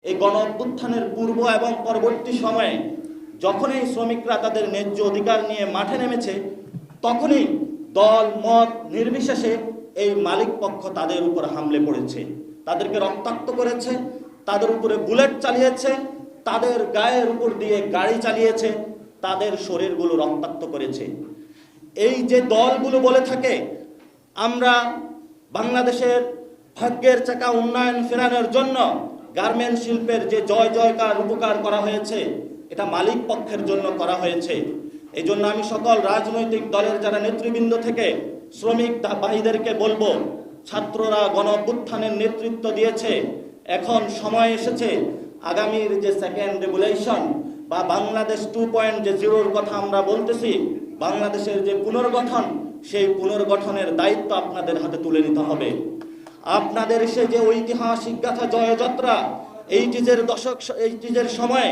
এই গণ অভ্যুত্থানের পূর্ব এবং পরবর্তী সময়ে যখনই শ্রমিকরা তাদের ন্যায্য অধিকার নিয়ে মাঠে নেমেছে, তখনই দল মত নির্বিশেষে এই মালিক পক্ষ তাদের উপর হামলে পড়েছে, তাদেরকে রক্তাক্ত করেছে, তাদের উপরে বুলেট চালিয়েছে, তাদের গায়ের উপর দিয়ে গাড়ি চালিয়েছে, তাদের শরীরগুলো রক্তাক্ত করেছে। এই যে দলগুলো বলে থাকে আমরা বাংলাদেশের ভাগ্যের চাকা উন্নয়ন ফেরানোর জন্য গার্মেন্ট শিল্পের যে জয় জয়কার উপকার করা হয়েছে, এটা মালিক পক্ষের জন্য করা হয়েছে। এই জন্য আমি সকল রাজনৈতিক দলের যারা নেতৃবৃন্দ থেকে শ্রমিক ভাইদেরকে বলবো, ছাত্ররা গণ অভ্যুত্থানের নেতৃত্ব দিয়েছে, এখন সময় এসেছে আগামীর যে সেকেন্ড রেভলিউশন বা বাংলাদেশ 2.0-র কথা আমরা বলতেছি, বাংলাদেশের যে পুনর্গঠন, সেই পুনর্গঠনের দায়িত্ব আপনাদের হাতে তুলে নিতে হবে। আপনাদের সে যে ঐতিহাসিক গাথা জয়যাত্রা, এইটিজের সময়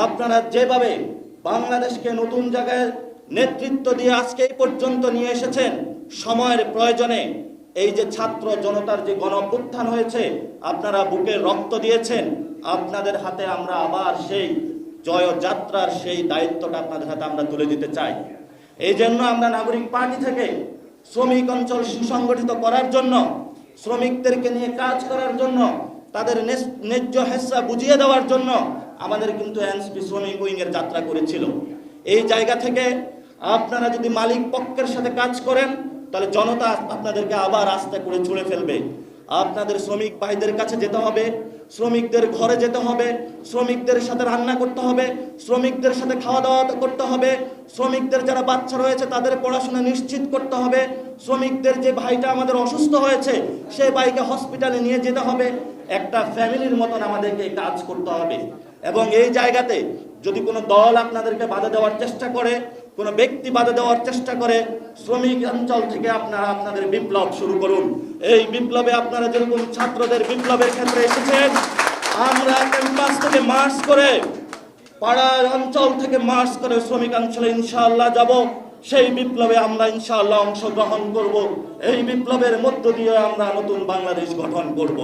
আপনারা যেভাবে বাংলাদেশকে নতুন জায়গায় নেতৃত্ব দিয়ে আজকে এই পর্যন্ত নিয়ে এসেছেন, সময়ের প্রয়োজনে এই যে ছাত্র জনতার যে গণ অভ্যুত্থান হয়েছে, আপনারা বুকে রক্ত দিয়েছেন, আপনাদের হাতে আমরা আবার সেই জয়যাত্রার সেই দায়িত্বটা আপনাদের হাতে আমরা তুলে দিতে চাই। এই জন্য আমরা নাগরিক পার্টি থেকে শ্রমিক অঞ্চল সুসংগঠিত করার জন্য, শ্রমিকদেরকে নিয়ে কাজ করার জন্য, তাদের ন্যায্য হেস্সা বুঝিয়ে দেওয়ার জন্য আমাদের কিন্তু এনসিপি শ্রমিক উইংয়ের যাত্রা করেছিল। এই জায়গা থেকে আপনারা যদি মালিক পক্ষের সাথে কাজ করেন, তাহলে জনতা আপনাদেরকে আবার আস্তে করে ছুঁড়ে ফেলবে। আপনাদের শ্রমিক ভাইদের কাছে যেতে হবে, শ্রমিকদের ঘরে যেতে হবে, শ্রমিকদের সাথে রান্না করতে হবে, শ্রমিকদের সাথে খাওয়া দাওয়া করতে হবে, শ্রমিকদের যারা বাচ্চা রয়েছে তাদের পড়াশোনা নিশ্চিত করতে হবে, শ্রমিকদের যে ভাইটা আমাদের অসুস্থ হয়েছে সেই ভাইকে হসপিটালে নিয়ে যেতে হবে। একটা ফ্যামিলির মতন আমাদেরকে কাজ করতে হবে। এবং এই জায়গাতে যদি কোনো দল আপনাদেরকে বাধা দেওয়ার চেষ্টা করে, কোনো ব্যক্তি বাধা দেওয়ার চেষ্টা করে, শ্রমিক অঞ্চল থেকে আপনারা আপনাদের বিপ্লব শুরু করুন। এই বিপ্লবে আপনারা যেরকম ছাত্রদের বিপ্লবের ক্ষেত্রে এসেছেন, আমরা ক্যাম্পাস থেকে মার্চ করে, পাড়ার অঞ্চল থেকে মার্চ করে শ্রমিক অঞ্চলে ইনশাআল্লাহ যাব। সেই বিপ্লবে আমরা ইনশাআল্লাহ অংশগ্রহণ করব। এই বিপ্লবের মধ্য দিয়ে আমরা নতুন বাংলাদেশ গঠন করব।